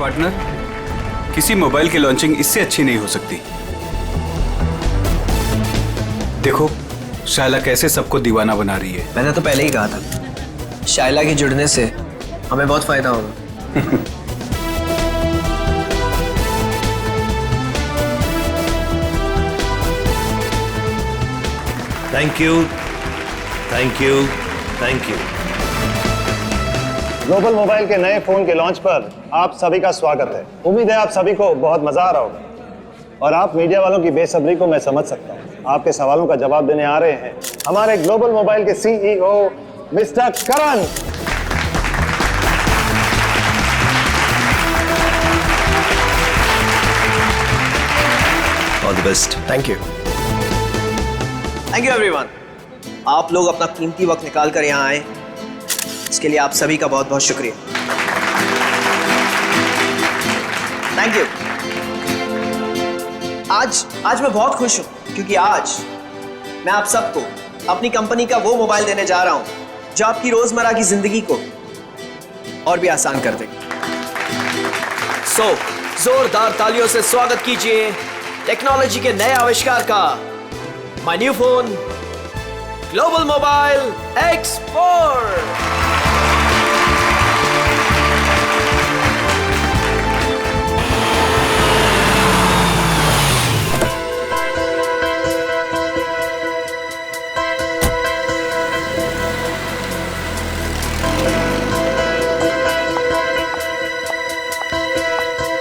Partner, किसी mobile की launching इससे अच्छी नहीं हो सकती। देखो शायला कैसे सबको दीवाना बना रही है। मैंने तो पहले ही कहा था, शायला के जुड़ने से हमें बहुत फायदा होगा। Thank you, thank you, thank you. Global mobile के नए फोन के लॉन्च पर आप सभी का स्वागत है। उम्मीद है आप सभी को बहुत मजा आ रहा होगा और आप मीडिया वालों की बेसब्री को मैं समझ सकता हूँ। आपके सवालों का जवाब देने आ रहे हैं हमारे ग्लोबल मोबाइल के CEO mister Karan. All the best. Thank you everyone. आप लोग अपना कीमती वक्त निकाल कर यहाँ आए, इसके लिए आप सभी का बहुत बहुत शुक्रिया। Thank you. आज मैं बहुत खुश हूं क्योंकि आज मैं आप सबको अपनी कंपनी का वो मोबाइल देने जा रहा हूं जो आपकी रोजमर्रा की जिंदगी को और भी आसान कर देगा। जोरदार तालियों से स्वागत कीजिए टेक्नोलॉजी के नए आविष्कार का, my new phone global mobile X4।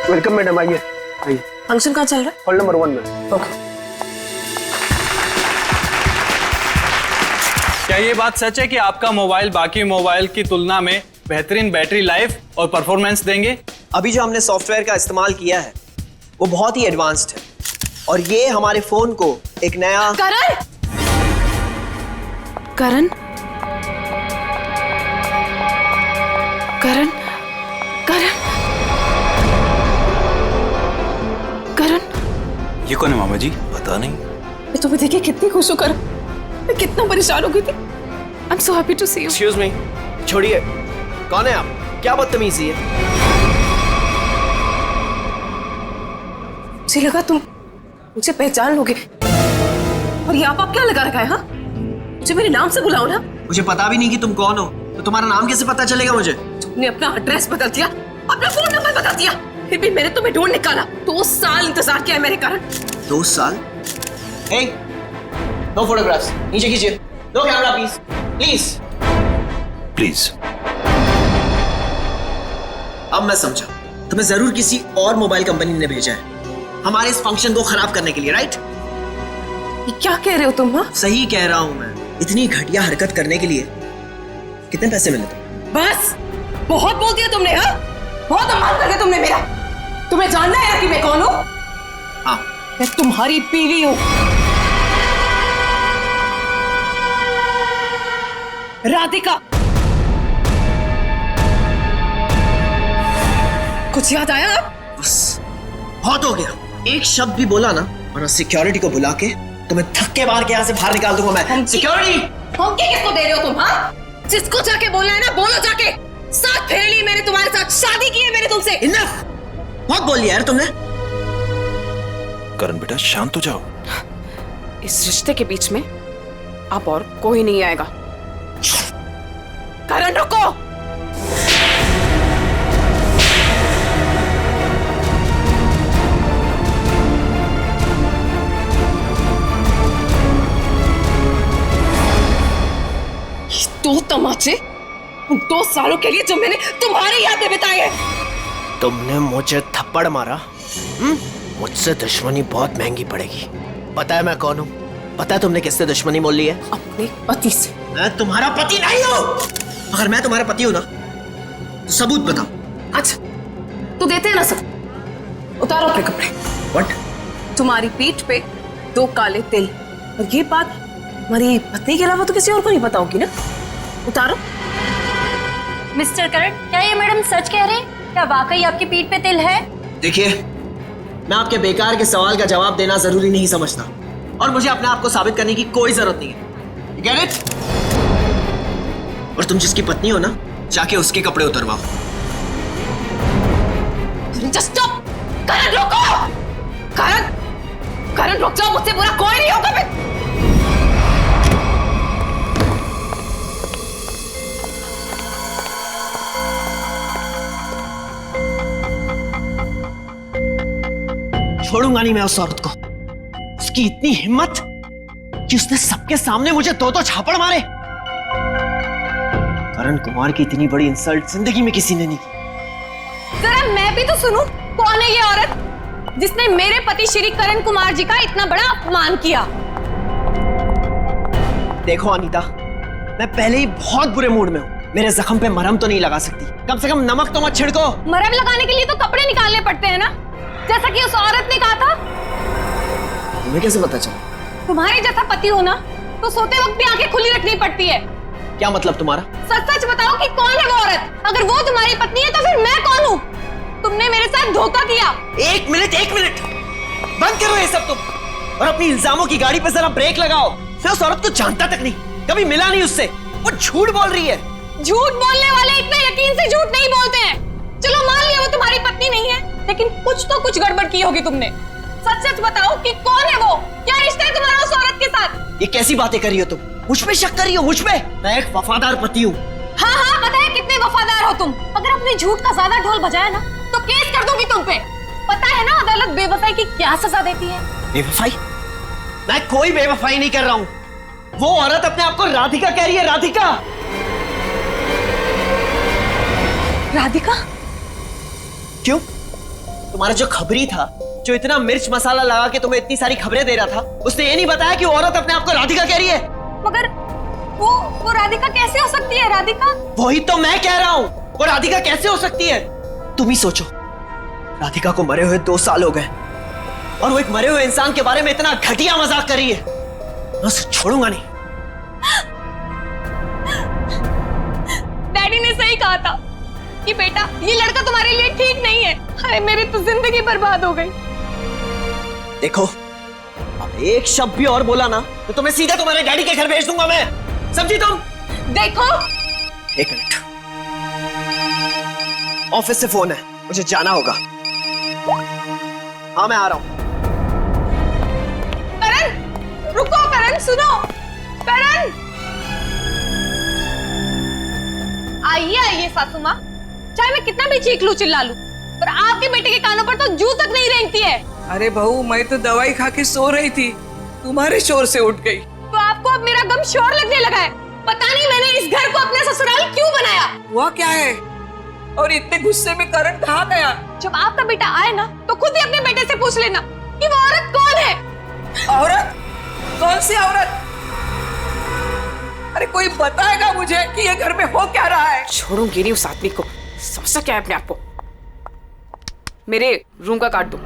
Welcome madam, आइए आइए। फंक्शन कहाँ चल रहा है? हॉल नंबर 1 में। ओके। क्या ये बात सच है कि आपका मोबाइल बाकी मोबाइल की तुलना में बेहतरीन बैटरी लाइफ और परफॉर्मेंस देंगे? अभी जो हमने सॉफ्टवेयर का इस्तेमाल किया है वो बहुत ही एडवांस्ड है और ये हमारे फोन को एक नया करण करण करण करण करण ये कौन है मामा जी? पता नहीं। मैं तुम्हें देखे कितनी खुश हूँ करण। मैं कितना परेशान हो गई थी। I am so happy to see you. Excuse me, छोड़िए, कौन है आप? क्या बदतमीजी है? मुझे लगा तुम मुझे पहचान लोगे और ये आप क्या लगा रखा है? हाँ, मुझे मेरे नाम से बुलाओ ना। मुझे पता भी नहीं कि तुम कौन हो, तो तुम्हारा नाम कैसे पता चलेगा मुझे? तुमने अपना एड्रेस बदल दिया, अपना फोन नंबर बदल दिया, फिर भी मैंने तुम्हें ढूंढ निकाला। 2 साल इंतजार किया है मेरे कारण। 2 साल? हे, नो फोटोग्राफ्स, नीचे खींचिए। No camera please, please please. अब मैं समझा, तुम्हें जरूर किसी और मोबाइल कंपनी ने भेजा है हमारे इस फंक्शन को खराब करने के लिए, राइट? ये क्या कह रहे हो तुम? हाँ, सही कह रहा हूं मैं। इतनी घटिया हरकत करने के लिए कितने पैसे मिले थे? बस बहुत बोल दिया तुमने। हाँ, बहुत अपमान कर दिया तुमने मेरा। तुम्हें जानना है कि मैं कौन हूँ? हाँ, मैं तुम्हारी बीवी हूँ, राधिका। कुछ याद आया? बस बहुत हो गया। एक शब्द भी बोला ना और सिक्योरिटी को बुला के तुम्हें धक्के मार के यहाँ से बाहर निकाल दूंगा मैं। सिक्योरिटी! धमकी किसको दे रहे हो तुम? हाँ, जिसको जाके बोलना है ना बोलो जाके। 7 फेरे ली मैंने तुम्हारे साथ, शादी की है मैंने तुमसे। इनफ! बहुत बोल लिया यार तुमने। करण बेटा शांत हो जाओ। इस रिश्ते के बीच में अब और कोई नहीं आएगा। करण रुको। ये 2 तमाचे उन 2 सालों के लिए जो मैंने तुम्हारी याद में बिताए हैं। तुमने मुझे थप्पड़ मारा। मुझसे दुश्मनी बहुत महंगी पड़ेगी। पता है मैं कौन हूँ? पता है तुमने किससे दुश्मनी मोल ली है? अपने पति से। मैं तुम्हारा पति नहीं हूँ। अगर मैं तुम्हारा पति हूँ ना तो सबूत बताओ। अच्छा, तो देते हैं ना सब। उतारो अपने कपड़े। व्हाट? तुम्हारी पीठ पे 2 काले तिल, और ये बात हमारी पत्नी के अलावा तो किसी और को नहीं पता होगी ना। उतारो। मिस्टर करण, क्या ये मैडम सच कह रहे हैं? क्या वाकई आपकी पीठ पे तिल है? देखिए, मैं आपके बेकार के सवाल का जवाब देना जरूरी नहीं समझता और मुझे अपने आप को साबित करने की कोई जरूरत नहीं है। You get it? और तुम जिसकी पत्नी हो ना, जाके उसके कपड़े उतरवाओ। Just stop. करण रोको, करण, करण रुक जाओ, मुझसे बुरा कोई नहीं होगा। मैं छोड़ूंगा नहीं मैं उस औरत को। उसकी इतनी हिम्मत कि उसने सबके सामने मुझे दो दो झापड़ मारे। करण कुमार की इतनी बड़ी इंसल्ट जिंदगी में किसी ने नहीं की। जरा मैं भी तो सुनूं, कौन है ये औरत जिसने मेरे पति श्री करण कुमार जी का इतना बड़ा अपमान किया? देखो अनीता, मैं पहले ही बहुत बुरे मूड में हूँ। मेरे जख्म पे मरहम तो नहीं लगा सकती, कम से कम नमक तो मत छिड़को। मरहम लगाने के लिए तो कपड़े निकालने पड़ते हैं ना, जैसा कि उस औरत ने कहा था। तुम्हें कैसे पता चला? तुम्हारे जैसा पति हो ना तो सोते वक्त भी आंखें खुली रखनी पड़ती है। क्या मतलब तुम्हारा? सच सच बताओ कि कौन है वो औरत? अगर वो तुम्हारी पत्नी है तो फिर मैं कौन हूँ? तुमने मेरे साथ धोखा किया। एक मिनट, बंद करो ये सब तुम, और अपनी इल्जामों की गाड़ी पे जरा ब्रेक लगाओ। मैं उस औरत को जानता तक नहीं, कभी मिला नहीं उससे। वो झूठ बोल रही है। झूठ बोलने वाले इतना यकीन से झूठ नहीं बोलते हैं। चलो मान लिया वो तुम्हारी पत्नी नहीं है, लेकिन कुछ तो कुछ गड़बड़ की होगी तुमने। सच सच बताओ कि कौन है वो? क्या रिश्ता है तुम्हारा उस औरत के साथ? ये कैसी बातें कर रही हो तुम? मुझ पे शक कर रही हो? मुझ पे? मैं एक वफादार पति हूँ। हाँ हाँ पता है कितने वफादार हो तुम। अगर अपने झूठ का ज्यादा ढोल बजाया ना तो केस कर दूंगी तुम पे। पता है ना अदालत बेवफाई की क्या सजा देती है? बेवफाई? मैं कोई बेवफाई नहीं कर रहा हूँ। वो औरत अपने आप को राधिका कह रही है। राधिका? राधिका? क्यों? तुम्हारा जो खबरी था, जो इतना मिर्च मसाला लगा के तुम्हें इतनी सारी खबरें दे रहा था, उसने ये नहीं बताया कि वो औरत अपने आप को राधिका कह रही है। मगर वो राधिका कैसे हो सकती है? राधिका? वही तो मैं कह रहा हूँ, वो राधिका कैसे हो सकती है? तुम ही सोचो, राधिका को मरे हुए 2 साल हो गए और वो एक मरे हुए इंसान के बारे में इतना घटिया मजाक कर रही है। मैं उसे छोड़ूंगा नहीं। डैडी ने सही कहा था कि बेटा ये लड़का तुम्हारे लिए ठीक नहीं है। हाय मेरी तो जिंदगी बर्बाद हो गई। देखो, अब एक शब्द भी और बोला ना तो तुम्हें सीधा तुम्हारे डैडी के घर भेज दूंगा मैं। समझी तुम? देखो, एक मिनट, ऑफिस से फोन है, मुझे जाना होगा। हाँ मैं आ रहा हूं। करण रुको, करण सुनो, करण। आइए सासू माँ, चाहे मैं कितना भी चीख लूं चिल्ला लूं, पर आपके बेटे के कानों पर तो जू तक नहीं रेंगती है। अरे बहू, मैं तो दवाई खा के सो रही थी, तुम्हारे शोर से उठ गई। तो आपको अब मेरा गम शोर लगने लगा है। पता नहीं मैंने इस घर को अपना ससुराल क्यों बनाया। हुआ क्या है? और इतने गुस्से में करण कहाँ गया? जब आपका बेटा आए ना तो खुद ही अपने बेटे से पूछ लेना कि वो औरत कौन है। औरत? कौन सी औरत? अरे कोई बताएगा मुझे कि ये घर में हो क्या रहा है? छोड़ूंगी नहीं उस आदमी को। समझता क्या है अपने आप को? मेरे रूम का काट दो।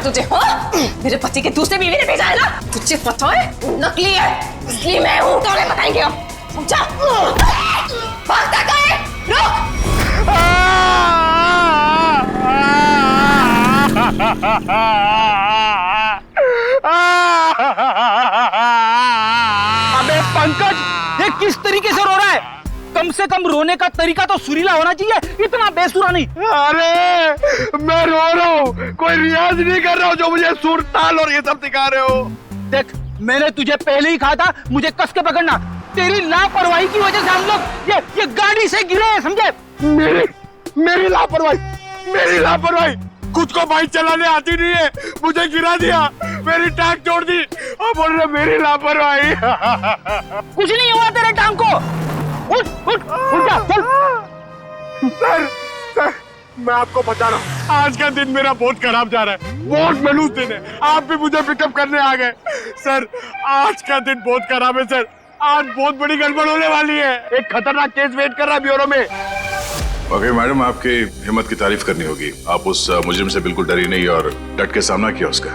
तुझे? हाँ? मेरे पति के दूसरे बीवी ने भेजा है ना? तुझे पता है नकली है, इसलिए मैं हूँ। तो बताएंगे हम, समझा? भागता कहाँ है? रुक! अबे पंकज, ये किस तरीके से रो रहा है? कम से कम रोने का तरीका तो सुरीला होना चाहिए, इतना बेसुरा नहीं। अरे मैं रो रहा हूँ, कोई रियाज नहीं कर रहा हूँ जो मुझे सुर ताल और ये सब सिखा रहे हो। देख, मैंने तुझे पहले ही कहा था मुझे कस के पकड़ना। तेरी लापरवाही की वजह से हम लोग ये गाड़ी से गिरे हैं, समझे? मेरी लापरवाही खुद को बाइक चलाने आती नहीं है, मुझे गिरा दिया, मेरी टांग तोड़ दी और बोल रहे मेरी लापरवाही। कुछ नहीं हुआ तेरे टांग को। उठ जा, चल। सर, मैं आपको बता रहा हूँ, आज का दिन मेरा बहुत खराब जा रहा है, बहुत मनूस दिन है। आप भी मुझे पिकअप करने आ गए। सर, आज का दिन बहुत खराब है सर, आज बहुत बड़ी गड़बड़ होने वाली है। एक खतरनाक केस वेट कर रहा है ब्यूरो में। ओके मैडम, आपकी हिम्मत की तारीफ करनी होगी। आप उस मुजरिम से बिल्कुल डरी नहीं और डट के सामना किया उसका।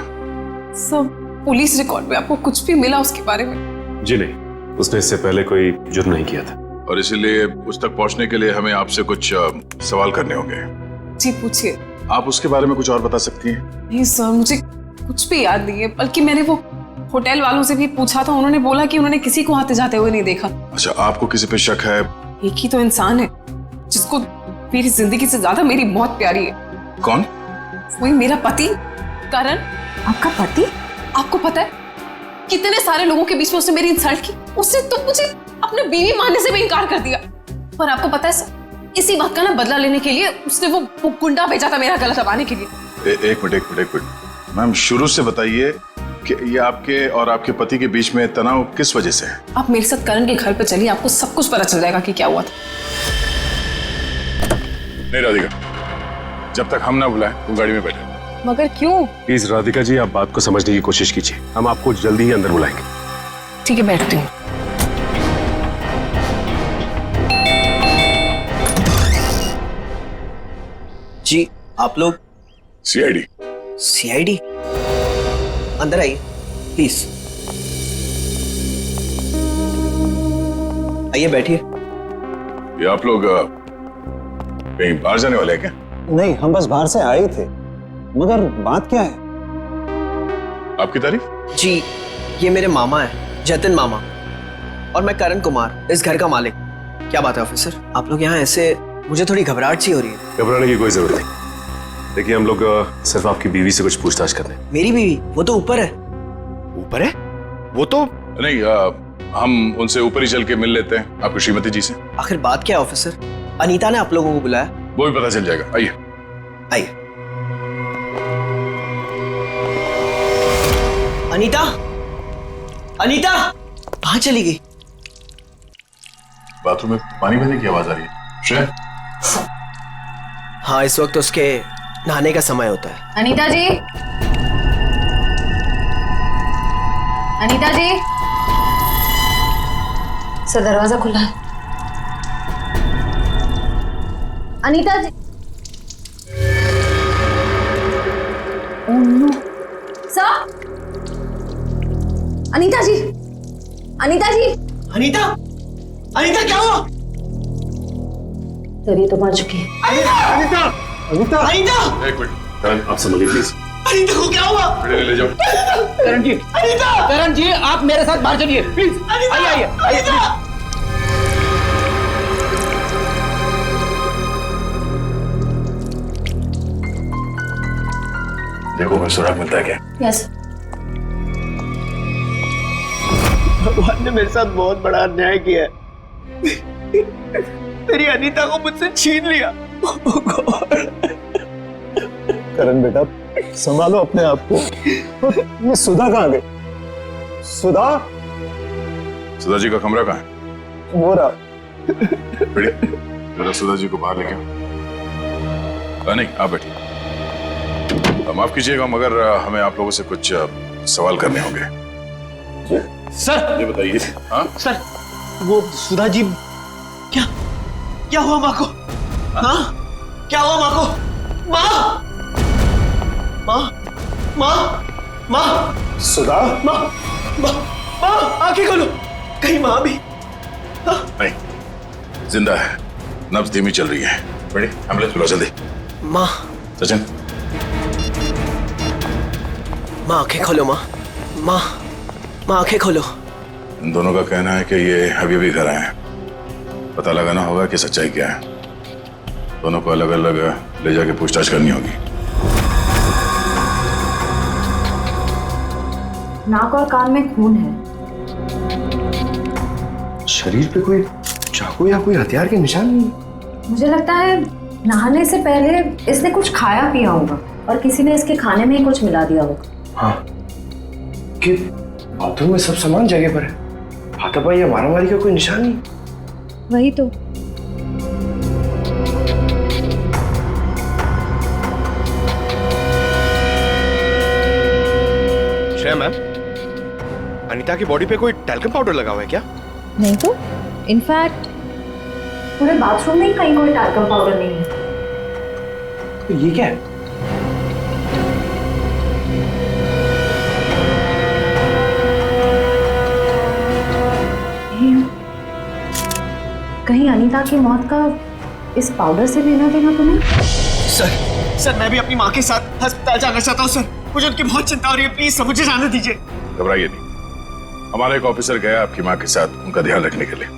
सब पुलिस रिकॉर्ड में आपको कुछ भी मिला उसके बारे में? जी नहीं, उसने इससे पहले कोई जुर्म नहीं किया था। और इसीलिए उस तक पहुंचने के लिए हमें आपसे कुछ सवाल करने होंगे। जी पूछिए। आप उसके बारे में कुछ और बता सकती हैं? नहीं सर, मुझे कुछ भी याद नहीं है, बल्कि मैंने वो होटल वालों से भी पूछा था, उन्होंने बोला कि उन्होंने किसी को आते जाते हुए नहीं देखा। अच्छा, आपको किसी पे शक है? एक ही तो इंसान है जिसको मेरी जिंदगी से ज्यादा मेरी मौत प्यारी है। कौन? वही मेरा पति करण। आपका पति? आपको पता है कितने सारे लोगों के बीच में उसने मेरी इंसल्ट की, उसने तो मुझे अपने बीवी मानने से भी इनकार कर दिया। पर आपको पता है सर, इसी बात का ना बदला लेने के लिए उसने वो गुंडा भेजा था मेरा गला दबाने के लिए। एक मिनट मैम, शुरू से बताइए कि ये आपके और आपके पति के बीच में तनाव किस वजह से है? आप मेरे साथ करण के घर पे चलिए, आपको सब कुछ पता चल जाएगा कि क्या हुआ था। नहीं राधिका, जब तक हम ना बुलाएं तुम गाड़ी में बैठो। मगर क्यों? प्लीज राधिका जी, आप बात को समझने की कोशिश कीजिए, हम आपको जल्दी ही अंदर बुलाएंगे। ठीक है, बैठती हूँ। जी, आप लोग? सीआईडी। अंदर आइए प्लीज। आइए बैठिए। ये आप लोग कहीं बाहर जाने वाले हैं क्या? नहीं, हम बस बाहर से आए थे, मगर बात क्या है? आपकी तारीफ? जी, ये मेरे मामा है, जतिन मामा, और मैं करण कुमार, इस घर का मालिक। क्या बात है ऑफिसर, आप लोग यहाँ ऐसे? मुझे थोड़ी घबराहट सी हो रही है। घबराने की कोई जरूरत नहीं। देखिए, हम लोग सिर्फ आपकी बीवी से कुछ पूछताछ कर रहे हैं। मेरी बीवी? वो तो ऊपर है। ऊपर है? वो तो नहीं, हम उनसे ऊपर ही चल के मिल लेते हैं, आपकी श्रीमती जी से। आखिर बात क्या है ऑफिसर? अनीता ने आप लोगों को बुलाया? वो भी पता चल जाएगा, आइए। आइए। अनीता, अनीता कहाँ चली गई? बाथरूम में पानी बहने की आवाज आ रही है। श्रेया? हाँ, इस वक्त उसके नहाने का समय होता है। अनीता जी, अनीता जी। सर, दरवाजा खुला है। Anita ji. Oh no. Sir, Anita ji, Anita ji. Anita, Anita क्या हुआ? सर, ये तो मर चुकी है। अनीता, अनीता, अनीता। एक मिनट करण, आप संभलिए प्लीज। अनीता को क्या हुआ? ले जाओ। करण जी, अनीता, करण जी, आप मेरे साथ बाहर चलिए प्लीज। आइए। अनीता। देखो कोई सुराग मिलता है क्या? यस। भगवान ने मेरे साथ बहुत बड़ा अन्याय किया है। मेरी अनीता को मुझसे छीन लिया। करण बेटा, संभालो अपने आप को। ये सुधा कहाँ गई? सुधा? सुधा जी का कमरा कहाँ है? वो रहा। बढ़िया, जरा सुधा जी को बाहर लेके आओ। नहीं, आप बैठिए। माफ कीजिएगा, मगर हमें आप लोगों से कुछ सवाल करने होंगे। सर, ये बताइए। हाँ सर, वो सुधा जी। क्या हुआ माँ को? हाँ, क्या हुआ माँ को? माँ, माँ, माँ, सुधा, माँ, माँ, माँ, आंखें खोलो। कहीं माँ भी? नहीं, जिंदा है, नब्ज धीमी चल रही है। बड़ी एम्बुलेंस बुलाओ जल्दी। माँ, सचिन, माँ आंखें खोलो। माँ, माँ, माँ आंखें खोलो। इन दोनों का कहना है कि ये अभी भी घर आए हैं। पता लगाना होगा कि सच्चाई क्या है। दोनों को अलग अलग ले जाके पूछताछ करनी होगी। नाक और कान में खून है। शरीर पे कोई चाकू या कोई हथियार के निशान नहीं। मुझे लगता है नहाने से पहले इसने कुछ खाया पिया होगा और किसी ने इसके खाने में ही कुछ मिला दिया होगा। हाँ, कि बाथरूम में सब सामान जगह पर है, हाथापाई या मारामारी का कोई निशान नहीं। वही तो। श्रेया मैम, अनीता की बॉडी पे कोई टैल्कम पाउडर लगा हुआ है क्या? नहीं तो, इनफैक्ट पूरे बाथरूम में ही कहीं कोई टैल्कम पाउडर नहीं है। तो ये क्या है? कहीं अनीता की मौत का इस पाउडर से लेना देना तो नहीं? सर, मैं भी अपनी माँ के साथ अस्पताल जाना चाहता हूँ सर। मुझे उनकी बहुत चिंता हो रही है, प्लीज सर मुझे जाने दीजिए। घबराइए नहीं, हमारा एक ऑफिसर गया आपकी माँ के साथ उनका ध्यान रखने के लिए,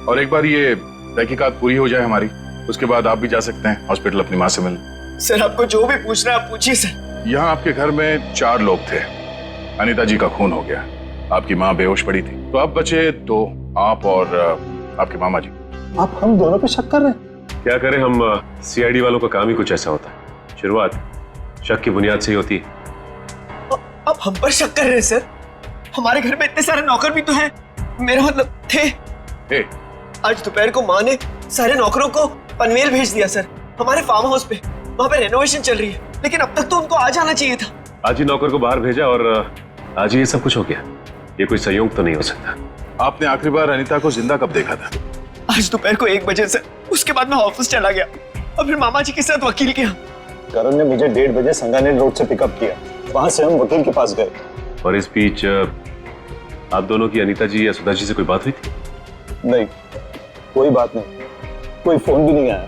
और एक बार ये तहकीकात पूरी हो जाए हमारी, उसके बाद आप भी जा सकते हैं हॉस्पिटल अपनी माँ से मिलने। सर आपको जो भी पूछना है आप पूछिए सर। यहाँ आपके घर में 4 लोग थे। अनीता जी का खून हो गया, आपकी माँ बेहोश पड़ी थी, तो अब बचे 2, आप और आपके मामा जी। आप हम दोनों पे शक कर रहे हैं? क्या करें, हम सीआईडी वालों का काम ही कुछ ऐसा होता है। शुरुआत शक की बुनियाद से ही होती है। आप हम पर शक कर रहे हैं सर? हमारे घर में इतने सारे नौकर भी तो हैं। मेरा मतलब थे। आज दोपहर को माँ ने सारे नौकरों को पनवेल भेज दिया सर, हमारे फार्म हाउस पे। वहाँ पे रेनोवेशन चल रही है, लेकिन अब तक तो उनको आ जाना चाहिए था। आज ही नौकर को बाहर भेजा और आज ही ये सब कुछ हो गया। ये कोई संयोग तो नहीं हो सकता। आपने आखिरी बार अनीता को जिंदा कब देखा था? आज दोपहर को 1 बजे से। उसके बाद मैं ऑफिस चला गया और फिर मामा जी के साथ वकील के यहाँ। करण ने मुझे 1:30 बजे संगानेर रोड से पिकअप किया, वहां से हम वकील के पास गए। और इस बीच आप दोनों की अनीता जी या सुधा जी से कोई बात हुई थी? नहीं, कोई बात नहीं, कोई फोन भी नहीं आया।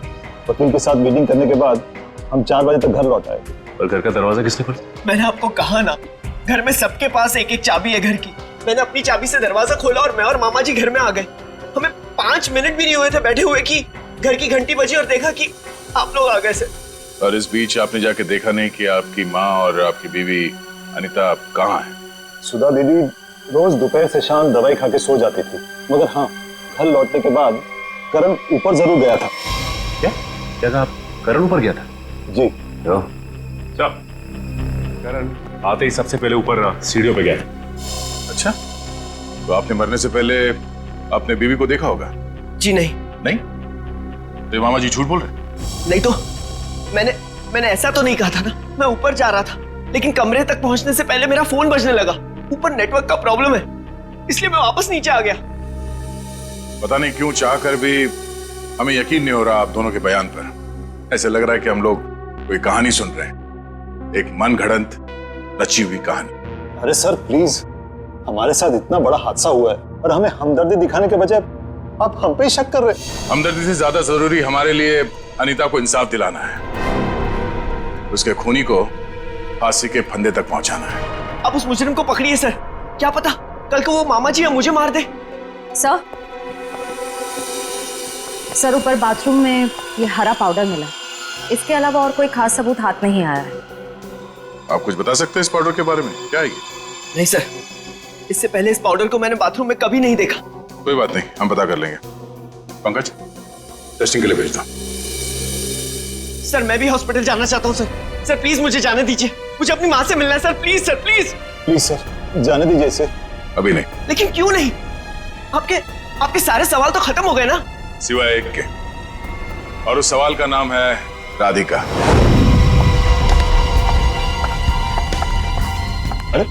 वकील के साथ मीटिंग करने के बाद हम 4 बजे तक घर लौट आए। और घर का दरवाजा किसने खोला? मैंने आपको कहा ना, घर में सबके पास एक एक चाबी है घर की। मैंने अपनी चाबी से दरवाजा खोला और मैं और मामा जी घर में आ गए। हमें 5 मिनट भी नहीं हुए थे बैठे हुए कि घर की घंटी बजी और देखा कि आप लोग आ गए सर। और इस बीच आपने जाके देखा नहीं कि आपकी माँ और आपकी बीवी अनीता कहाँ है? सुधा दीदी रोज दोपहर से शाम दवाई खा के सो जाती थी, मगर हाँ, घर लौटने के बाद करण ऊपर जरूर गया था। क्या कहा आप? करण ऊपर गया था? जी। चल, करण आते ही सबसे पहले ऊपर सीढ़ियों पे गया था। अच्छा, तो आपने मरने से पहले अपने बीवी को देखा होगा? जी नहीं। नहीं? तो मामा जी झूठ बोल रहे? नहीं तो मैंने ऐसा तो नहीं कहा था ना। मैं ऊपर जा रहा था, लेकिन कमरे तक पहुंचने से पहले मेरा फोन बजने लगा। ऊपर नेटवर्क का प्रॉब्लम है, इसलिए मैं वापस नीचे आ गया। पता नहीं क्यों चाह कर भी हमें यकीन नहीं हो रहा आप दोनों के बयान पर। ऐसे लग रहा है कि हम लोग कोई कहानी सुन रहे हैं, एक मन घड़ंत रची हुई कहानी। अरे सर प्लीज, हमारे साथ इतना बड़ा हादसा हुआ है और हमें हमदर्दी दिखाने के बजाय आप हम पे ही शक कर रहे हैं। हमदर्दी से ज्यादा जरूरी हमारे लिए अनीता को इंसाफ दिलाना है, उसके खूनी को फांसी के फंदे तक पहुंचाना है। आप उस मुजरिम को पकड़िए सर, क्या पता कल को वो मामा जी या मुझे मार दे। सर ऊपर बाथरूम में ये हरा पाउडर मिला, इसके अलावा और कोई खास सबूत हाथ नहीं आया है। आप कुछ बता सकते हैं इस पाउडर के बारे में? क्या है ये? नहीं सर, इससे पहले इस पाउडर को मैंने बाथरूम में कभी नहीं देखा। कोई बात नहीं, हम पता कर लेंगे। पंकज, टेस्टिंग के लिए भेज दो। सर मैं भी हॉस्पिटल जाना चाहता हूँ सर। सर प्लीज मुझे जाने दीजिए, मुझे अपनी माँ से मिलना है sir. Please sir, please please sir, जाने दीजिए इसे। अभी नहीं। लेकिन क्यों नहीं? आपके सारे सवाल तो खत्म हो गए ना, सिवाय एक के, और उस सवाल का नाम है राधिका। अरे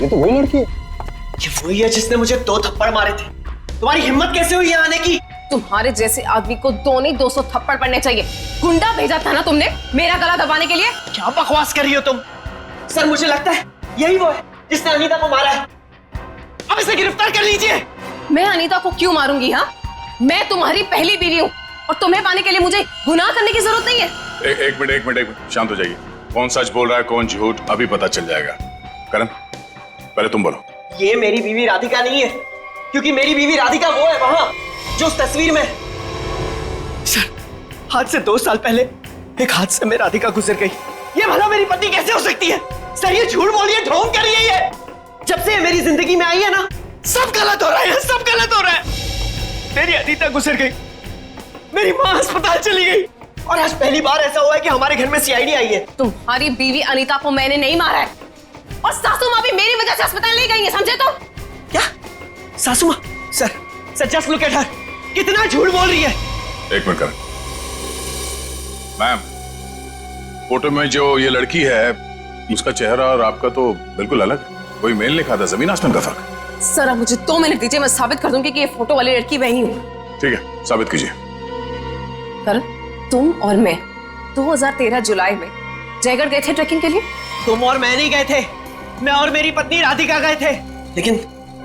ये तो वही लड़की है। ये वही है जिसने मुझे 2 थप्पड़ मारे थे। तुम्हारी हिम्मत कैसे हुई यहाँ आने की? तुम्हारे जैसे आदमी को 2 नहीं 200 थप्पड़ पड़ने चाहिए। गुंडा भेजा था ना तुमने मेरा गला दबाने के लिए? क्या बकवास कर रही हो तुम? सर मुझे लगता है यही वो है जिसने अनीता को मारा है। अब इसे गिरफ्तार कर लीजिए। मैं अनीता को क्यों मारूंगी? हाँ, मैं तुम्हारी पहली बीवी हूँ और तुम्हें पाने के लिए मुझे गुनाह करने की जरूरत नहीं है। एक मिनट शांत हो जाइए। कौन सच बोल रहा है कौन झूठ अभी पता चल जाएगा। करण पहले तुम बोलो। ये मेरी बीवी राधिका नहीं है, क्योंकि मेरी बीवी राधिका वो है वहां जो उस तस्वीर में। सर, आज से 2 साल पहले एक हादसे में राधिका गुजर गई। ये भला मेरी पत्नी कैसे हो सकती है? सर, ये झूठ बोल रही है, ढोंग कर रही है ये। जब से मेरी जिंदगी में आई है ना, सब गलत हो रहा है, सब गलत हो रहा है। मेरी अनीता गुजर गई, मेरी माँ अस्पताल चली गई, और आज पहली बार ऐसा हुआ है कि हमारे घर में सीआईडी आई है। तुम्हारी बीवी अनीता को मैंने नहीं मारा है, और सासू माँ भी मेरी वजह से अस्पताल ले गई है, समझे? तो क्या सासू माँ? Sir just look at her, कितना झूठ बोल रही है। एक मिनट करण। मैम, फोटो में जो ये लड़की है उसका चेहरा और आपका तो बिल्कुल अलग। कोई मेल नहीं खाता, जमीन आसमान का फर्क। सर, अब मुझे 2 मिनट दीजिए, मैं साबित कर दूंगी कि ये फोटो वाली लड़की वही हूँ। ठीक है, साबित कीजिए। करण, तुम और मैं 2013 जुलाई में जयगढ़ गए थे ट्रैकिंग के लिए। तुम और मैं नहीं गए थे, मैं और मेरी पत्नी राधिका गए थे। लेकिन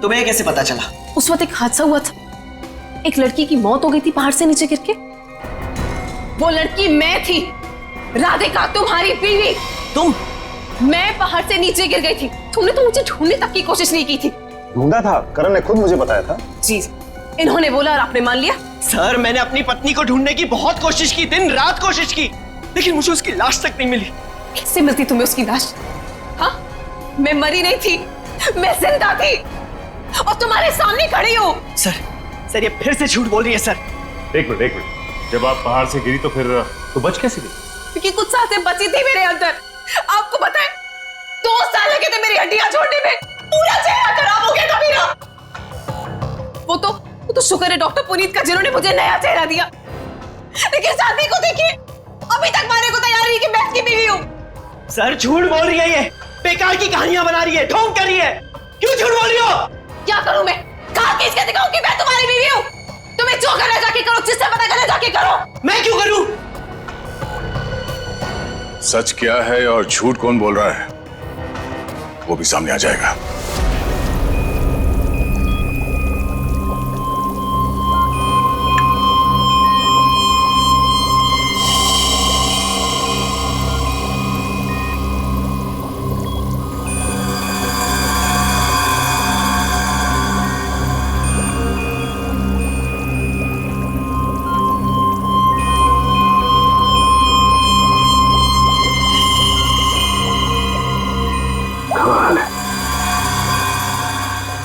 तुम्हें कैसे पता चला? उस वक्त एक हादसा हुआ था, एक लड़की की मौत हो गई थी पहाड़ से नीचे गिर के। वो लड़की मैं थी, राधिका तुम्हारी बीवी। तुम? मैं पहाड़ से नीचे गिर गई थी, तुमने तो मुझे ढूंढने तक की कोशिश नहीं की थी। ढूंढा था, करण ने खुद मुझे बताया था। जी, इन्होंने बोला और आपने मान लिया। सर, मैंने अपनी पत्नी को ढूंढने की बहुत कोशिश की, दिन रात कोशिश की, लेकिन मुझे उसकी लाश तक नहीं मिली। कैसे मिलती तुम्हें उसकी लाश? हाँ, मैं मरी नहीं थी, मैं जिंदा थी और तुम्हारे सामने खड़ी हूँ। सर ये फिर से झूठ बोल रही है। सर एक मिनट, जब आप पहाड़ से गिरी तो बच कैसे गई? क्योंकि कुछ सांसें बची थी मेरे अंदर। आपको पता है, 2 साल लगे थे मेरी हड्डियां छोड़ने में, पूरा चेहरा खराब हो गया था मेरा। वो तो शुक्र है डॉक्टर पुनीत का, जिन्होंने मुझे नया चेहरा दिया। लेकिन शादी को देखिए, अभी तक मारने को तैयार नहीं कि मैं इसकी बीवी हूँ। सर, झूठ बोल रही है, ये बेकार की कहानियां बना रही है, ढोंग कर रही है। क्यों झूठ बोल रही हो? क्या करूं मैं? कहा किस के दिखाऊं कि मैं तुम्हारी बीवी हूँ? तुम्हें जो करना जाके करो, जिससे पता करना जाके करो। मैं क्यों करूं? सच क्या है और झूठ कौन बोल रहा है वो भी सामने आ जाएगा।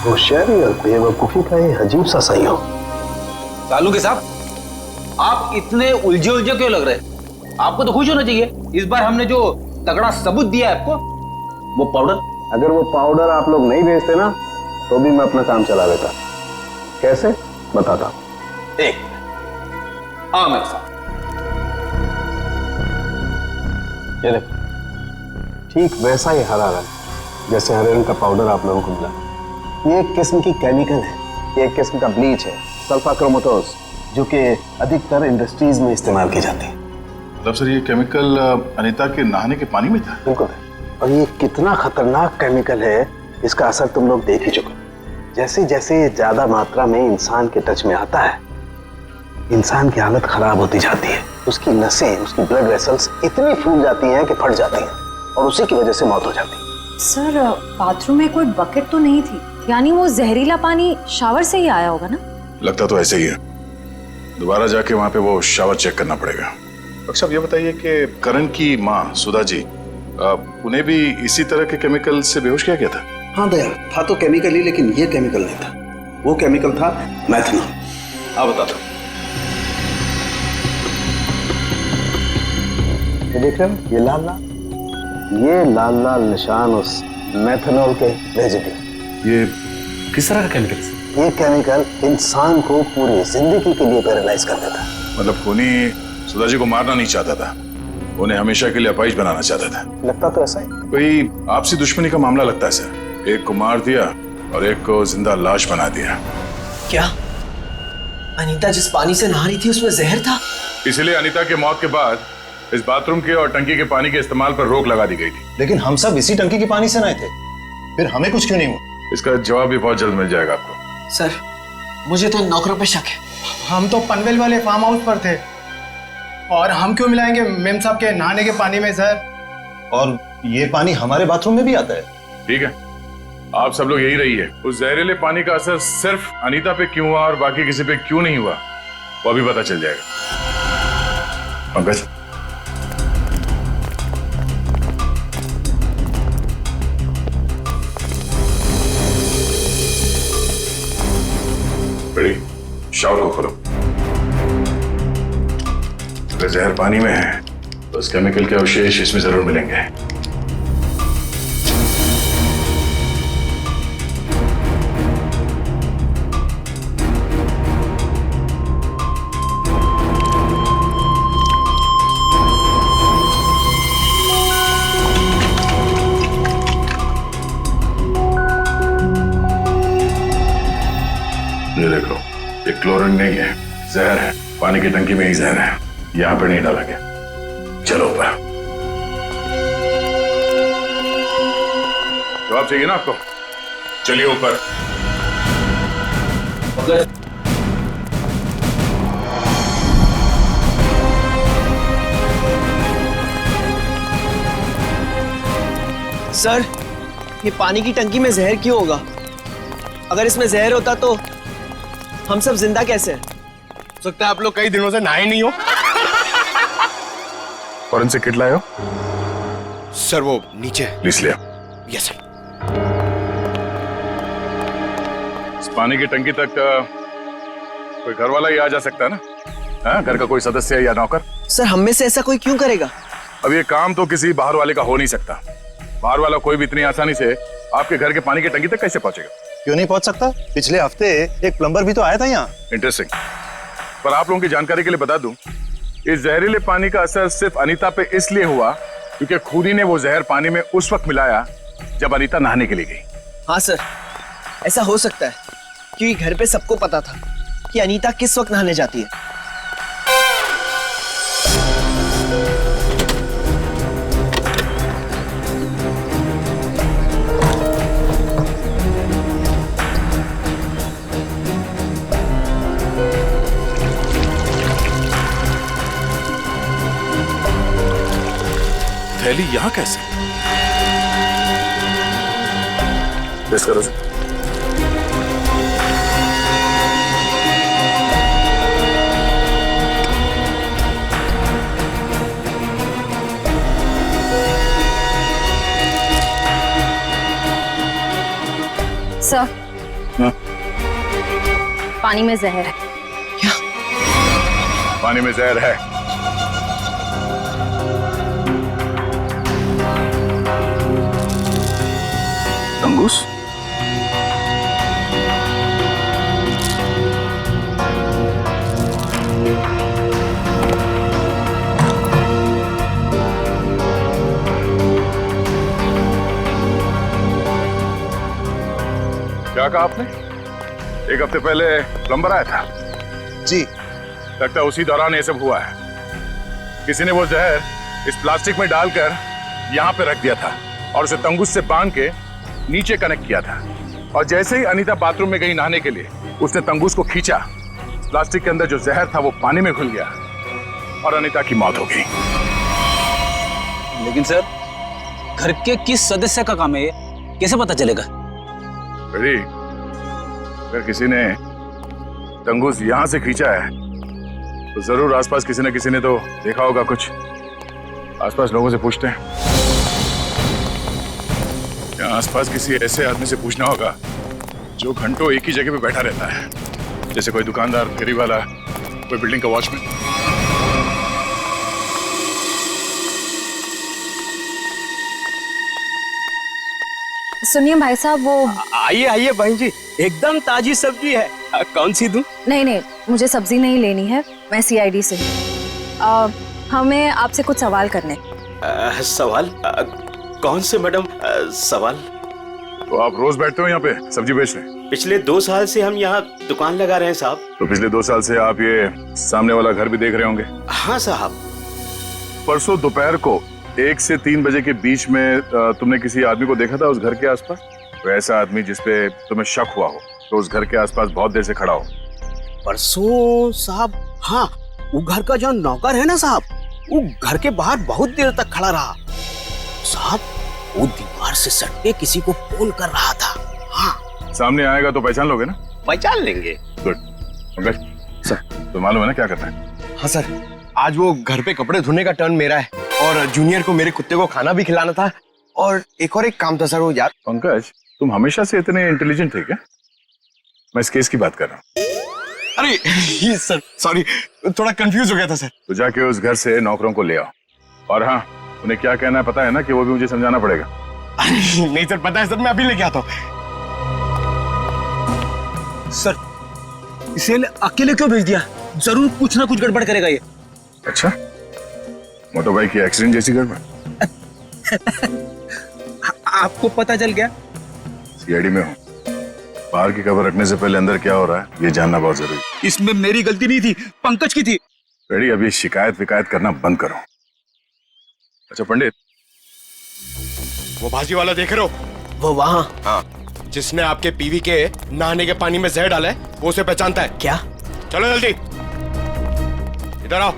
होशियारी और बेवकूफी का ये अजीब सा संयोग। सालू के साहब, आप इतने उलझे क्यों लग रहे? आपको तो खुश होना चाहिए, इस बार हमने जो तगड़ा सबूत दिया है आपको, वो पाउडर। अगर वो पाउडर आप लोग नहीं भेजते ना, तो भी मैं अपना काम चला लेता। कैसे बताता हूं। एक हाँ मेरे साथ ये देखो, ठीक वैसा ही हरा रंग जैसे हरे रंग का पाउडर आप लोगों को मिला। ये एक किस्म की केमिकल है, ये एक किस्म का ब्लीच है, सल्फा क्रोमेटोज, जो कि अधिकतर इंडस्ट्रीज में इस्तेमाल की जाती है। मतलब सर, ये केमिकल अनीता के नहाने के पानी में था? बिल्कुल। और ये कितना खतरनाक केमिकल है, इसका असर तुम लोग देख ही चुके। जैसे जैसे ये ज्यादा मात्रा में इंसान के टच में आता है, इंसान की हालत खराब होती जाती है। उसकी नसें, उसकी ब्लड वेसल्स इतनी फूल जाती हैं कि फट जाती हैं, और उसी की वजह से मौत हो जाती है। सर, बाथरूम में कोई बकेट तो नहीं थी, यानी वो जहरीला पानी शावर से ही आया होगा ना? लगता तो ऐसे ही है। दोबारा जाके वहां पे वो शावर चेक करना पड़ेगा। डॉक्टर साहब, ये बताइए कि करण की माँ सुधा जी, उन्हें भी इसी तरह के केमिकल से बेहोश किया गया था? हाँ दया, था तो केमिकल ही, लेकिन ये केमिकल नहीं था। वो केमिकल था मैथनॉल। हाँ, बता दो। ये देख रहे हो, ये लाल लाल निशान उस मैथनॉल के रेजिड्यू। ये किस तरह का केमिकल? ये केमिकल इंसान को पूरी जिंदगी के लिए पैरालाइज कर देता है। मतलब खूनी सुधा जी को मारना नहीं चाहता था, उन्हें हमेशा के लिए अपाहिज बनाना चाहता था। लगता तो ऐसा ही। कोई आपसी दुश्मनी का मामला लगता है सर। एक को मार दिया और एक को जिंदा लाश बना दिया। क्या अनीता जिस पानी से नहा रही थी उसमें जहर था? इसलिए अनीता के मौत के बाद इस बाथरूम के और टंकी के पानी के इस्तेमाल पर रोक लगा दी गई थी। लेकिन हम सब इसी टंकी के पानी से नहाए थे। फिर हमें कुछ क्यों नहीं हुआ? इसका जवाब भी बहुत जल्द मिल जाएगा आपको। सर, मुझे तो नौकरों पे शक है। हम तो पनवेल वाले फार्म हाउस पर थे, और हम क्यों मिलाएंगे मेम साहब के नहाने के पानी में सर? और ये पानी हमारे बाथरूम में भी आता है। ठीक है, आप सब लोग यही रहिए। उस जहरीले पानी का असर सिर्फ अनीता पे क्यों हुआ और बाकी किसी पे क्यों नहीं हुआ, वो अभी पता चल जाएगा। पंकज, बड़ी शावर को खोलो। अगर जहर पानी में है तो उस केमिकल के अवशेष इसमें जरूर मिलेंगे। ये देखो, ये क्लोरीन नहीं है, जहर है। पानी की टंकी में ही जहर है, यहां पे नहीं डाला गया। चलो ऊपर। जवाब चाहिए ना आपको? चलिए ऊपर। सर, ये पानी की टंकी में जहर क्यों होगा? अगर इसमें जहर होता तो हम सब जिंदा कैसे हैं? हो सकता है आप लोग कई दिनों से नहाए नहीं हो। फॉरेंसिक किट लाए हो? सर वो नीचे। प्लीज लिया। Yes sir. इस पानी की टंकी तक कोई घर वाला ही आ जा सकता है ना? हाँ, घर का कोई सदस्य या नौकर? सर, हम में से ऐसा कोई क्यों करेगा? अब ये काम तो किसी बाहर वाले का हो नहीं सकता। बाहर वाला कोई भी इतनी आसानी से आपके घर के पानी की टंकी तक कैसे पहुंचेगा? क्यों नहीं पहुंच सकता? पिछले हफ्ते एक प्लम्बर भी तो आया था यहाँ। इंटरेस्टिंग। पर आप लोगों की जानकारी के लिए बता दूं, इस जहरीले पानी का असर सिर्फ अनीता पे इसलिए हुआ क्योंकि खूनी ने वो जहर पानी में उस वक्त मिलाया जब अनीता नहाने के लिए गई। हाँ सर, ऐसा हो सकता है क्योंकि घर पे सबको पता था कि अनीता किस वक्त नहाने जाती है। थैली यहाँ कैसे? टेस्ट करो सर। सर, हाँ? पानी में जहर है। क्या? पानी में जहर है? तंगूस? क्या कहा आपने? एक हफ्ते पहले प्लम्बर आया था? जी। लगता है उसी दौरान ये सब हुआ है। किसी ने वो जहर इस प्लास्टिक में डालकर यहाँ पे रख दिया था और उसे तंगूस से बांध के नीचे कनेक्ट किया था। और जैसे ही अनीता बाथरूम में गई नहाने के लिए, उसने तंगूस को खींचा। प्लास्टिक के अंदर जो जहर था वो पानी में घुल गया और अनीता की मौत हो गई। लेकिन सर, घर के किस सदस्य का काम है ये? कैसे पता चलेगा? बेटी, अगर किसी ने तंगूस यहां से खींचा है तो जरूर आसपास किसी न किसी ने तो देखा होगा कुछ। आसपास लोगों से पूछते हैं। या आसपास किसी ऐसे आदमी से पूछना होगा जो घंटों एक ही जगह पे बैठा रहता है, जैसे कोई दुकानदार, फेरी वाला, कोई बिल्डिंग का वॉचमैन। सुनिए भाई साहब, वो आइए आइए बहन जी, एकदम ताजी सब्जी है। कौन सी दूं? नहीं, मुझे सब्जी नहीं लेनी है, मैं सीआईडी से हूँ। हमें आपसे कुछ सवाल करने। सवाल? कौन से मैडम सवाल? तो आप रोज बैठते हो यहाँ पे सब्जी बेचने? पिछले 2 साल से हम यहाँ दुकान लगा रहे हैं साहब। तो पिछले 2 साल से आप ये सामने वाला घर भी देख रहे होंगे? हाँ साहब। परसों दोपहर को 1 से 3 बजे के बीच में तुमने किसी आदमी को देखा था उस घर के आसपास? कोई ऐसा आदमी जिसपे तुम्हें शक हुआ हो तो उस घर के आसपास बहुत देर से खड़ा हो। परसों साहब, हाँ, वो घर का जो नौकर है ना साहब, वो घर के बाहर बहुत देर तक खड़ा रहा साहब। वो दीवार से सट के किसी को फोन कर रहा था। हाँ, सामने आएगा तो पहचान लोगे ना? पहचान लेंगे। गुड। पंकज सर, तो मालूम है ना क्या करना है? हाँ सर, आज वो घर पे कपड़े धोने का टर्न मेरा है और जूनियर को मेरे कुत्ते को खाना भी खिलाना था और एक काम था सर वो यार। पंकज, तुम हमेशा से इतने इंटेलिजेंट थे क्या? मैं इस केस की बात कर रहा हूँ। अरे ये सर सॉरी, थोड़ा कंफ्यूज हो गया था सर। तो जाके उस घर से नौकरों को ले आओ। और हाँ, उन्हें क्या कहना है पता है ना, कि वो भी मुझे समझाना पड़ेगा। नहीं सर, पता है सर, मैं अभी लेके आता हूँ। सर, इसे अकेले क्यों भेज दिया? जरूर कुछ ना कुछ गड़बड़ करेगा ये। अच्छा, मोटर बाइक की एक्सीडेंट जैसी गड़बड़? आपको पता चल गया? सीआईडी में हूँ, बाहर की खबर रखने से पहले अंदर क्या हो रहा है ये जानना बहुत जरूरी। इसमें मेरी गलती नहीं थी, पंकज की थी। रेडी, अभी शिकायत विकायत करना बंद करो। अच्छा पंडित, वो भाजी वाला देख रहे हो? वो वहाँ? हाँ, जिसने आपके पीवी के नहाने के पानी में जहर डाला है, वो उसे पहचानता है क्या? चलो जल्दी इधर आओ।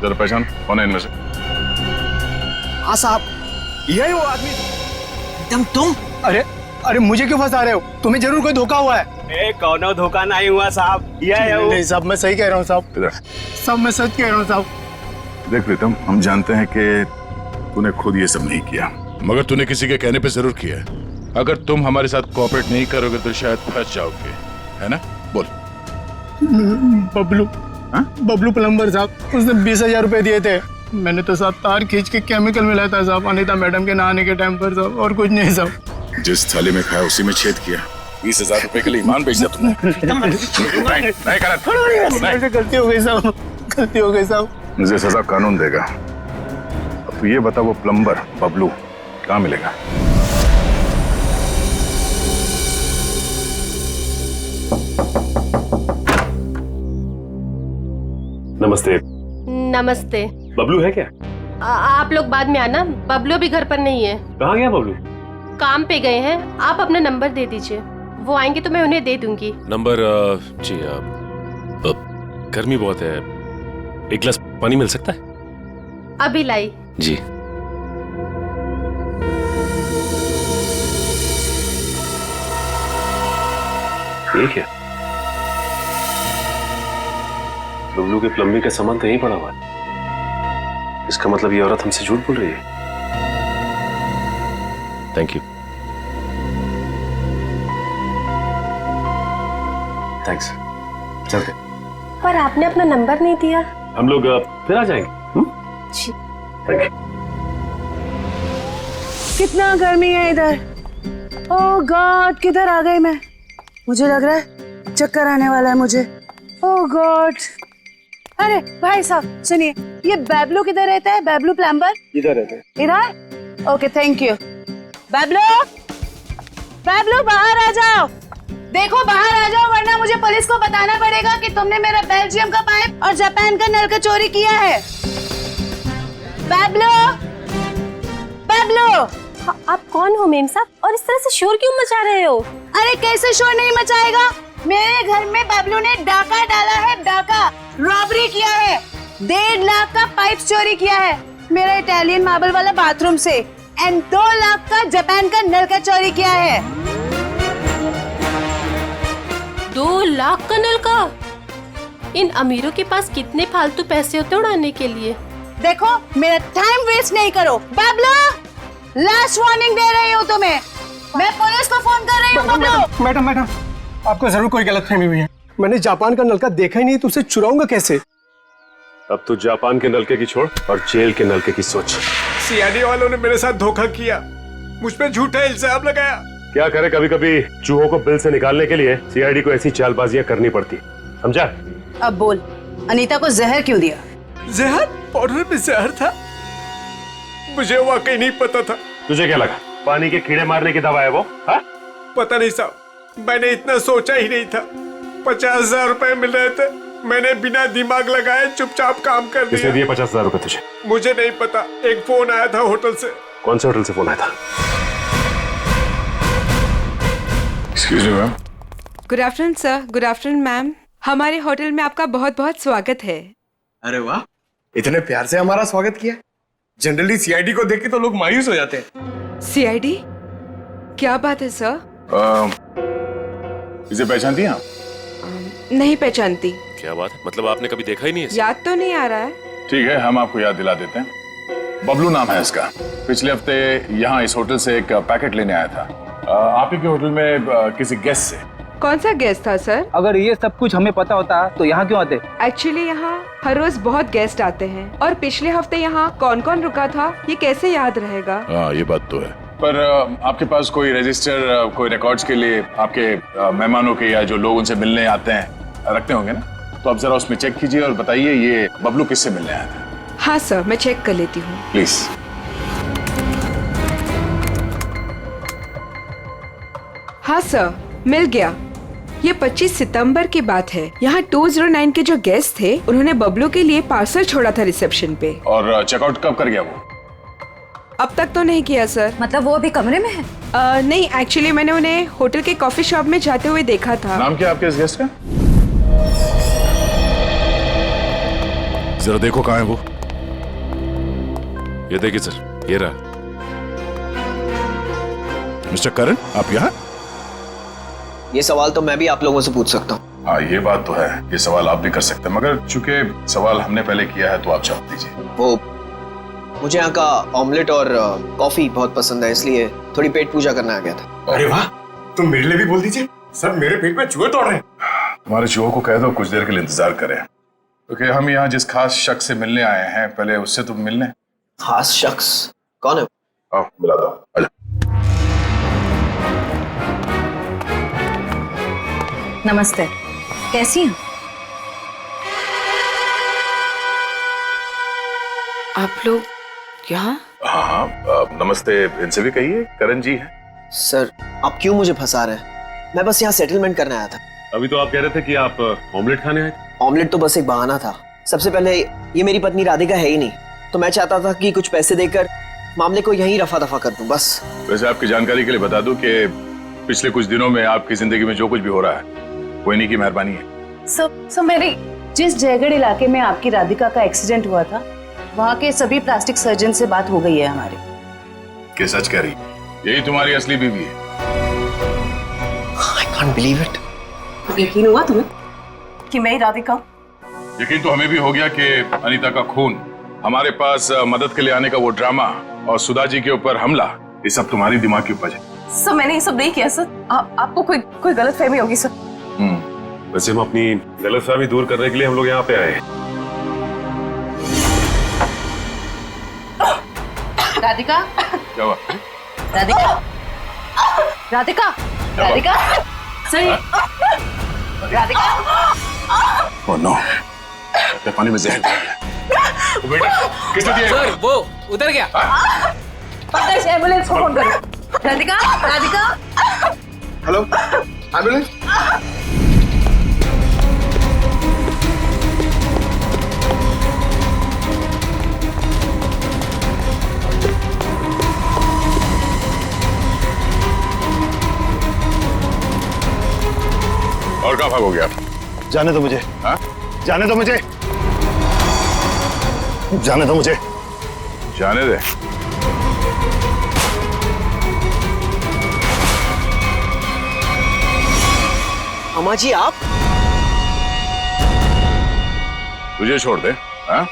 जरा पहचान कौन है इनमें से? हाँ साहब, यही वो आदमी। एकदम तुम? अरे मुझे क्यों फंसा रहे हो? तुम्हें जरूर कोई धोखा हुआ है। कौनो धोखा नहीं हुआ साहब, यह है वो। नहीं साहब, मैं सही कह रहा हूँ साहब। इधर सब मैं सच कह रहा हूँ साहब। देख प्रीतम, हम जानते हैं कि तूने खुद ये सब नहीं किया, मगर तूने किसी के कहने पे जरूर किया है। अगर तुम हमारे साथ कोऑपरेट नहीं करोगे तो शायद फंस जाओगे, है ना? बोल। बबलू प्लम्बर साहब, उसने 20,000 रुपए दिए थे। मैंने तो साहब तार खींच के केमिकल मिलाया था साहब, अनीता मैडम के नहाने के टाइम पर साहब, और कुछ नहीं साहब। जिस थाली में खाया उसी में छेद किया। 20,000 रुपए के लिए ईमान बेच दिया तुमने। नहीं गलत। गलती हो गई साहब, गलती हो गई साहब। मुझे सजा कानून देगा। अब तो ये बता, वो प्लम्बर बबलू कहाँ मिलेगा? नमस्ते। नमस्ते। बबलू है क्या? आप लोग बाद में आना, बबलू भी घर पर नहीं है। कहाँ गया बबलू? काम पे गए हैं। आप अपना नंबर दे दीजिए, वो आएंगे तो मैं उन्हें दे दूंगी। नंबर? जी, गर्मी बहुत है, एक गिलास पानी मिल सकता है? अभी लाई। जी। ठीक है, बबलू के प्लम्बिंग का सामान तो यहीं पड़ा हुआ है। इसका मतलब ये औरत हमसे झूठ बोल रही है। Thank you. थैंक्स। चलते। पर आपने अपना नंबर नहीं दिया। हम लोग फिर आ जाएंगे। जी। Thank you. कितना गर्मी है इधर। ओह गॉड, किधर आ गई मैं? मुझे लग रहा है चक्कर आने वाला है मुझे। ओह गॉड। अरे भाई साहब सुनिए, ये बैबलू किधर रहता है? बैबलू प्लम्बर इधर रहते हैं। इधर? Okay thank you. Bablu, Bablu बाहर आ जाओ। देखो बाहर आ जाओ, वरना मुझे पुलिस को बताना पड़ेगा कि तुमने मेरा बेल्जियम का पाइप और जापान का नल का चोरी किया है। बैबलू, बैबलू। आप कौन हो मेम साहब, और इस तरह से शोर क्यों मचा रहे हो? अरे कैसे शोर नहीं मचाएगा? मेरे घर में बबलू ने डाका डाला है, डाका रॉबरी किया है। 1.5 लाख का पाइप चोरी किया है मेरा इटालियन मार्बल वाला बाथरूम से, एंड 2 लाख का जापान का नल का चोरी किया है। 2 लाख का नल का? इन अमीरों के पास कितने फालतू पैसे होते उड़ाने के लिए। देखो मेरा टाइम वेस्ट नहीं करो। बबलू, लास्ट वार्निंग दे रही हूँ तुम्हें, मैं पुलिस को फोन कर रही हूँ। बबलू। मैडम, आपको जरूर कोई गलतफहमी हुई है। मैंने जापान का नलका देखा ही नहीं, तो उसे चुराऊंगा कैसे? अब तो जापान के नलके की छोड़ और जेल के नलके की सोच। सीआईडी वालों ने मेरे साथ धोखा किया, मुझ पे झूठा इल्जाम लगाया। क्या करे, कभी कभी चूहों को बिल से निकालने के लिए सीआईडी को ऐसी चालबाजियां करनी पड़ती, समझा? अब बोल, अनीता को जहर क्यों दिया? जहर? पाउडर में जहर था? मुझे वाकई नहीं पता था। तुझे क्या लगा पानी के कीड़े मारने की दवा है वो? हा? पता नहीं साहब, मैंने इतना सोचा ही नहीं था। 50,000 रुपए मिल रहे थे, मैंने बिना दिमाग लगाए चुपचाप काम कर दिया। किसने दिए 50,000 रुपए तुझे? मुझे नहीं पता, एक फोन आया था होटल से, कौन से होटल से फोन आया था? Excuse me ma'am. Good afternoon sir. Good afternoon ma'am. हमारे होटल में आपका बहुत बहुत स्वागत है। अरे वाह, इतने प्यार से हमारा स्वागत किया। जनरली सीआईडी को देख के तो लोग मायूस हो जाते हैं। सीआईडी? क्या बात है सर? इसे पहचानती हैं आप? नहीं पहचानती। क्या बात है? मतलब आपने कभी देखा ही नहीं है? याद तो नहीं आ रहा है। ठीक है, हम आपको याद दिला देते हैं। बबलू नाम है इसका। पिछले हफ्ते यहाँ इस होटल से एक पैकेट लेने आया था आप ही के होटल में किसी गेस्ट से। कौन सा गेस्ट था सर? अगर ये सब कुछ हमें पता होता तो यहाँ क्यों आते? एक्चुअली यहाँ हर रोज बहुत गेस्ट आते हैं और पिछले हफ्ते यहाँ कौन कौन रुका था ये कैसे याद रहेगा? हाँ, ये बात तो है। पर आपके पास कोई रजिस्टर, कोई रिकॉर्ड्स के लिए आपके मेहमानों के या जो लोग उनसे मिलने आते हैं रखते होंगे ना? तो आप जरा उसमें चेक कीजिए और बताइए ये बबलू किससे मिलने आया था। हाँ सर, मैं चेक कर लेती हूँ। प्लीज। हाँ सर, मिल गया। ये 25 सितंबर की बात है। यहाँ 209 के जो गेस्ट थे उन्होंने बबलू के लिए पार्सल छोड़ा था रिसेप्शन पे। और चेकआउट कब कर गया वो? अब तक तो नहीं किया सर। मतलब वो अभी कमरे में है? नहीं, एक्चुअली मैंने उन्हें होटल के कॉफी शॉप में जाते हुए देखा था। नाम क्या आपके इस गेस्ट का? जरा देखो कहाँ है वो। ये देखिए सर, ये रहा। मिस्टर करण, आप यहाँ? ये सवाल तो मैं भी आप लोगों से पूछ सकता हूँ। हाँ, ये बात तो है, ये सवाल आप भी कर सकते हैं, मगर चूंकि सवाल हमने पहले किया है तो आप जवाब दीजिए। वो मुझे यहाँ का ऑमलेट और कॉफी बहुत पसंद है, इसलिए थोड़ी पेट पूजा करना आ गया था। अरे वाह, तुम मेरे लिए भी बोल दीजिए। सर, मेरे पेट में चूहे दौड़ रहे हैं। हमारे चूहों को कह दो कुछ देर के लिए इंतजार करें, क्योंकि हम यहाँ जिस खास शख्स से मिलने आए हैं पहले उससे तो मिलने। खास शख्स कौन है? आओ मिला दो। आजा। नमस्ते, कैसी हैं? आप लोग यहाँ? हाँ, नमस्ते इनसे भी कहिए, करण जी हैं। सर, आप क्यों मुझे फंसा रहे हैं? मैं बस यहाँ सेटलमेंट करने आया था। अभी तो आप कह रहे थे कि आप ऑमलेट खाने आए थे। ऑमलेट तो बस एक बहाना था। सबसे पहले ये मेरी पत्नी राधिका है ही नहीं, तो मैं चाहता था कि कुछ पैसे देकर मामले को यहीं रफा दफा कर दूं बस। वैसे आपकी जानकारी के लिए बता दूं कि पिछले कुछ दिनों में आपकी जिंदगी में जो कुछ भी हो रहा है वो इन्हीं की मेहरबानी है। सब मेरी जिस जयगढ़ इलाके में आपकी राधिका का एक्सीडेंट हुआ था वहाँ के सभी प्लास्टिक सर्जन से बात हो गई है हमारी। कि सच कह रही? यही तुम्हारी असली बीवी है? I can't believe it। यकीन हुआ तुम्हें कि मैं राधिका? यकीन तो हमें भी हो गया कि अनीता का खून, हमारे पास मदद के लिए आने का वो ड्रामा और सुधा जी के ऊपर हमला, ये सब तुम्हारी दिमाग की उपज है। सर, मैंने ये सब नहीं किया सर। आपको कोई गलतफहमी होगी सर। वैसे हम अपनी गलतफहमी दूर करने के लिए हम लोग यहाँ पे आए हैं। राधिका? क्या हुआ? राधिका? राधिका? राधिका? सही? राधिका? ओह नो, पानी में जहर दिया गया। बेटा, किसने दिया? सर, वो उतर गया। एम्बुलेंस को फोन करो। राधिका? राधिका? Hello, ambulance? और कहाँ भागोगे आप? जाने दो मुझे। हाँ? जाने दो मुझे। जाने दो मुझे। जाने दे। अम्मा जी, आप? तुझे छोड़ दे? हाँ?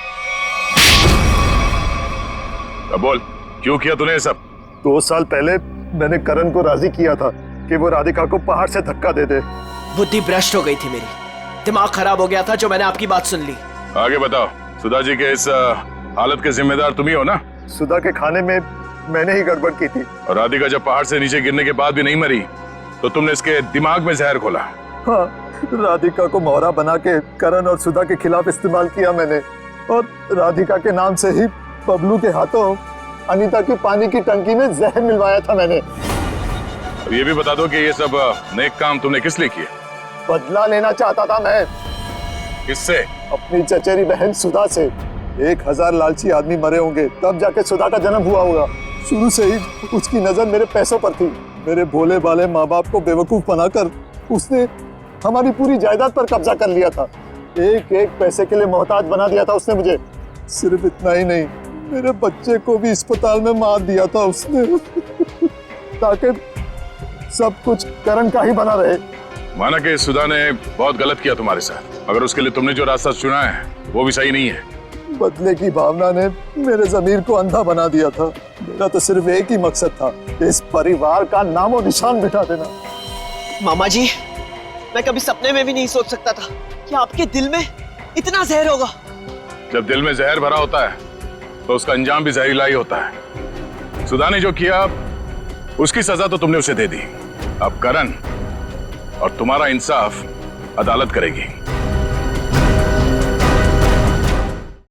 अब बोल, क्यों किया तूने ये सब? 2 साल पहले मैंने करण को राजी किया था कि वो राधिका को पहाड़ से धक्का दे दे। बुद्धि भ्रष्ट हो गई थी मेरी, दिमाग खराब हो गया था जो मैंने आपकी बात सुन ली। आगे बताओ, सुधा जी के इस हालत के जिम्मेदार तुम ही हो ना? सुधा के खाने में मैंने ही गड़बड़ की थी। और राधिका जब पहाड़ से नीचे गिरने के बाद भी नहीं मरी तो तुमने इसके दिमाग में जहर घोला। हाँ, राधिका को मोहरा बना के करण और सुधा के खिलाफ इस्तेमाल किया मैंने, और राधिका के नाम से ही बबलू के हाथों अनीता की पानी की टंकी में जहर मिलवाया था मैंने। अब ये भी बता दो कि ये सब नेक काम तुमने किस लिए किए? बदला लेना चाहता था मैं। किससे? अपनी चचेरी बहन सुधा से। 1000 लालची आदमी मरे होंगे तब जाके सुधा का जन्म हुआ होगा। शुरू से ही उसकी नजर मेरे पैसों पर थी। मेरे भोले भाले माँ बाप को बेवकूफ बनाकर उसने हमारी पूरी जायदाद पर कब्जा कर लिया था। एक एक पैसे के लिए मोहताज बना दिया था उसने मुझे। सिर्फ इतना ही नहीं, मेरे बच्चे को भी अस्पताल में मार दिया था उसने ताकि सब कुछ करण का ही बना रहे। माना कि सुधा ने बहुत गलत किया तुम्हारे साथ, मगर उसके लिए तुमने जो रास्ता चुना है वो भी सही नहीं है। बदले की भावना ने मेरे जमीर को अंधा बना दिया था। मेरा तो सिर्फ एक ही मकसद था, इस परिवार का नामो निशान मिटा देना। मामा जी, मैं कभी सपने में भी नहीं सोच सकता था कि आपके दिल में इतना जहर होगा। जब दिल में जहर भरा होता है तो उसका अंजाम भी जहरीला ही होता है। सुधा ने जो किया उसकी सजा तो तुमने उसे दे दी। अब करण और तुम्हारा इंसाफ अदालत करेगी।